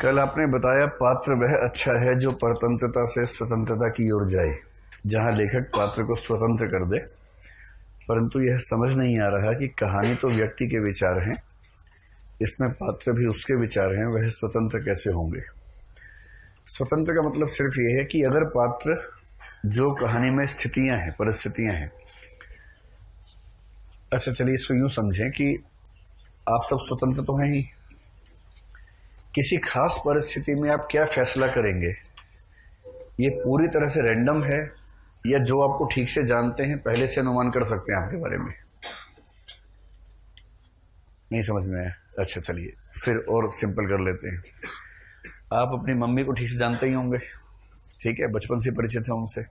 कल आपने बताया पात्र वह अच्छा है जो परतंत्रता से स्वतंत्रता की ओर जाए, जहां लेखक पात्र को स्वतंत्र कर दे। परंतु यह समझ नहीं आ रहा कि कहानी तो व्यक्ति के विचार हैं, इसमें पात्र भी उसके विचार हैं, वह स्वतंत्र कैसे होंगे। स्वतंत्र का मतलब सिर्फ यह है कि अगर पात्र जो कहानी में स्थितियां हैं, परिस्थितियां हैं, अच्छा चलिए इसको यूं समझें कि आप सब स्वतंत्र तो हैं ही, किसी खास परिस्थिति में आप क्या फैसला करेंगे ये पूरी तरह से रैंडम है, या जो आपको ठीक से जानते हैं पहले से अनुमान कर सकते हैं आपके बारे में। नहीं समझ में आया? अच्छा चलिए फिर और सिंपल कर लेते हैं। आप अपनी मम्मी को ठीक से जानते ही होंगे, ठीक है, बचपन से परिचित हैं उनसे।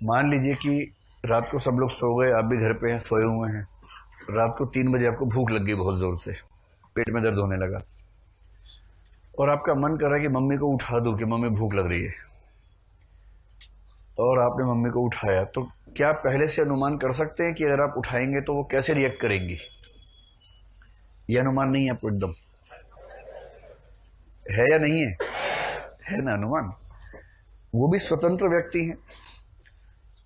मान लीजिए कि रात को सब लोग सो गए, आप भी घर पे हैं, सोए हुए हैं। रात को 3 बजे आपको भूख लग गई बहुत जोर से, पेट में दर्द होने लगा और आपका मन कर रहा है कि मम्मी को उठा दूं कि मम्मी भूख लग रही है, और आपने मम्मी को उठाया। तो क्या आप पहले से अनुमान कर सकते हैं कि अगर आप उठाएंगे तो वो कैसे रिएक्ट करेंगी? यह अनुमान नहीं है आपको? एकदम है या नहीं है? है ना अनुमान। वो भी स्वतंत्र व्यक्ति हैं,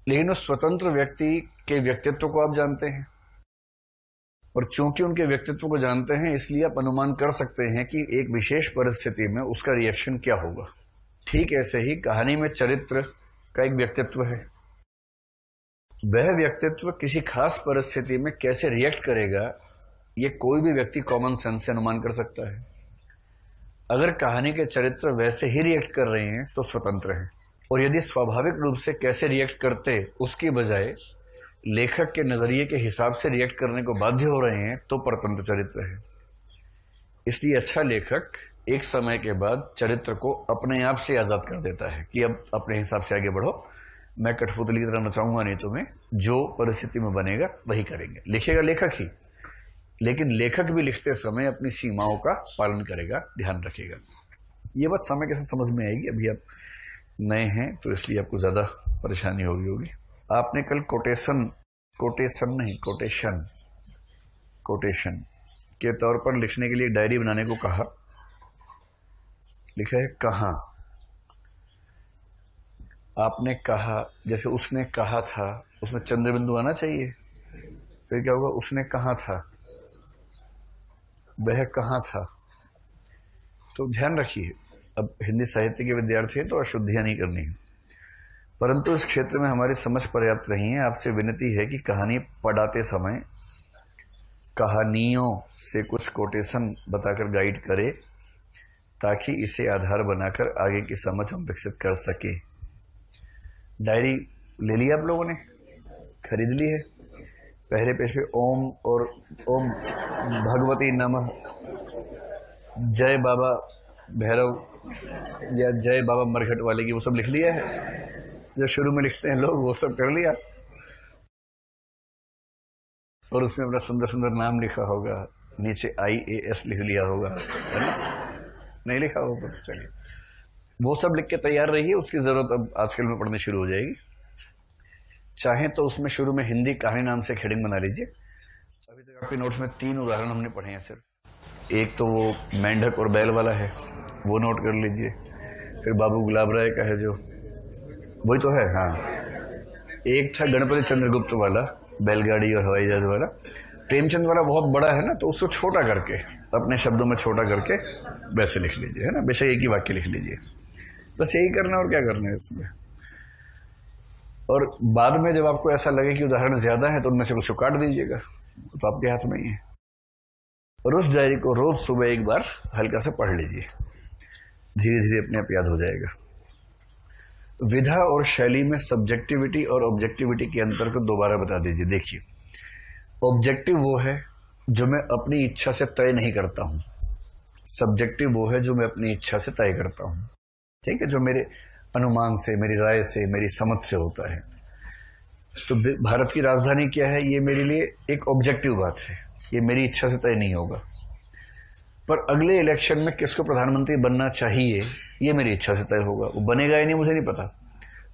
लेकिन उस स्वतंत्र व्यक्ति के व्यक्तित्व को आप जानते हैं, और चूंकि उनके व्यक्तित्व को जानते हैं इसलिए आप अनुमान कर सकते हैं कि एक विशेष परिस्थिति में उसका रिएक्शन क्या होगा। ठीक ऐसे ही कहानी में चरित्र का एक व्यक्तित्व है, वह व्यक्तित्व किसी खास परिस्थिति में कैसे रिएक्ट करेगा ये कोई भी व्यक्ति कॉमन सेंस से अनुमान कर सकता है। अगर कहानी के चरित्र वैसे ही रिएक्ट कर रहे हैं तो स्वतंत्र हैं, और यदि स्वाभाविक रूप से कैसे रिएक्ट करते उसकी बजाय लेखक के नजरिए के हिसाब से रिएक्ट करने को बाध्य हो रहे हैं तो परतंत्र चरित्र है। इसलिए अच्छा लेखक एक समय के बाद चरित्र को अपने आप से आजाद कर देता है कि अब अपने हिसाब से आगे बढ़ो, मैं कठपुतली की तरह नचाऊंगा नहीं तुम्हें, जो परिस्थिति में बनेगा वही करेंगे। लिखेगा लेखक ही, लेकिन लेखक भी लिखते समय अपनी सीमाओं का पालन करेगा, ध्यान रखेगा। ये बात समय के साथ समझ में आएगी, अभी आप नए हैं तो इसलिए आपको ज्यादा परेशानी होगी। आपने कल कोटेशन के तौर पर लिखने के लिए डायरी बनाने को कहा। लिखा है कहाँ। आपने कहा, जैसे उसने कहा था, उसमें चंद्र बिंदु आना चाहिए, फिर क्या होगा? उसने कहा था, वह कहाँ था। तो ध्यान रखिए, अब हिंदी साहित्य के विद्यार्थी हैं तो अशुद्धियां नहीं करनी है, परंतु इस क्षेत्र में हमारी समझ पर्याप्त नहीं है। आपसे विनती है कि कहानी पढ़ाते समय कहानियों से कुछ कोटेशन बताकर गाइड करे, ताकि इसे आधार बनाकर आगे की समझ हम विकसित कर सके। डायरी ले ली आप लोगों ने? खरीद ली है? पहले पेज पे ओम और ओम भगवती नमः, जय बाबा भैरव या जय बाबा मरघट वाले की, वो सब लिख लिया है जो शुरू में लिखते हैं लोग, वो सब कर लिया। और उसमें अपना सुंदर सुंदर नाम लिखा होगा, नीचे IAS लिख लिया होगा, है ना? नहीं लिखा हो सब? चलिए वो सब लिख के तैयार रहिए, उसकी जरूरत अब आजकल में पढ़नी शुरू हो जाएगी। चाहे तो उसमें शुरू में हिंदी कहानी नाम से हेडिंग बना लीजिए। अभी तक आपके नोट्स में 3 उदाहरण हमने पढ़े हैं सिर्फ। एक तो वो मेंढक और बैल वाला है, वो नोट कर लीजिए। फिर बाबू गुलाब राय का है जो, वही तो है, हाँ। एक था गणपति चंद्रगुप्त वाला, बैलगाड़ी और हवाई जहाज वाला। प्रेमचंद वाला बहुत बड़ा है ना, तो उसको छोटा करके, अपने शब्दों में छोटा करके वैसे लिख लीजिए, है ना? बेशक एक ही वाक्य लिख लीजिए, बस यही करना और क्या करना है इसमें। और बाद में जब आपको ऐसा लगे कि उदाहरण ज्यादा है तो उनमें से कुछ काट दीजिएगा, तो आपके हाथ में ही है। और उस डायरी को रोज सुबह एक बार हल्का सा पढ़ लीजिए, धीरे धीरे अपने आप याद हो जाएगा। विधा और शैली में सब्जेक्टिविटी और ऑब्जेक्टिविटी के अंतर को दोबारा बता दीजिए। देखिए, ऑब्जेक्टिव वो है जो मैं अपनी इच्छा से तय नहीं करता हूं, सब्जेक्टिव वो है जो मैं अपनी इच्छा से तय करता हूं, ठीक है, जो मेरे अनुमान से, मेरी राय से, मेरी समझ से होता है। तो भारत की राजधानी क्या है, ये मेरे लिए एक ऑब्जेक्टिव बात है, ये मेरी इच्छा से तय नहीं होगा। पर अगले इलेक्शन में किसको प्रधानमंत्री बनना चाहिए ये मेरी इच्छा से तय होगा। वो बनेगा या नहीं मुझे नहीं पता,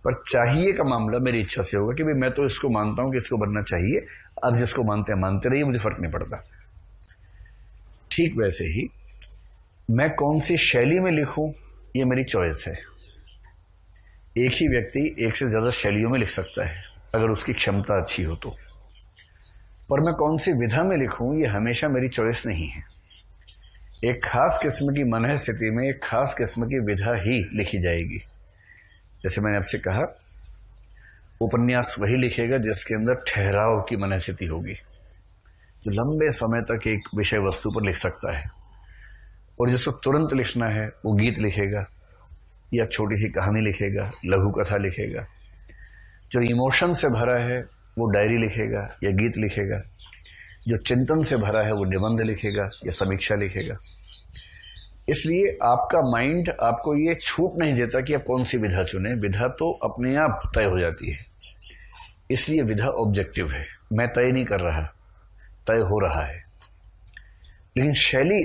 पर चाहिए का मामला मेरी इच्छा से होगा कि भाई मैं तो इसको मानता हूं कि इसको बनना चाहिए, अब जिसको मानते हैं मानते रहिए, मुझे फर्क नहीं पड़ता। ठीक वैसे ही मैं कौन सी शैली में लिखूं, ये मेरी चॉइस है। एक ही व्यक्ति एक से ज़्यादा शैलियों में लिख सकता है अगर उसकी क्षमता अच्छी हो तो, पर मैं कौन सी विधा में लिखूं, ये हमेशा मेरी चॉइस नहीं है। एक खास किस्म की मन स्थिति में एक खास किस्म की विधा ही लिखी जाएगी। जैसे मैंने आपसे कहा, उपन्यास वही लिखेगा जिसके अंदर ठहराव की मन स्थिति होगी, जो लंबे समय तक एक विषय वस्तु पर लिख सकता है। और जिसको तुरंत लिखना है वो गीत लिखेगा या छोटी सी कहानी लिखेगा, लघु कथा लिखेगा। जो इमोशन से भरा है वो डायरी लिखेगा या गीत लिखेगा। जो चिंतन से भरा है वो निबंध लिखेगा या समीक्षा लिखेगा। इसलिए आपका माइंड आपको ये छूट नहीं देता कि आप कौन सी विधा चुने। विधा तो अपने आप तय हो जाती है। इसलिए विधा ऑब्जेक्टिव है, मैं तय नहीं कर रहा, तय हो रहा है। लेकिन शैली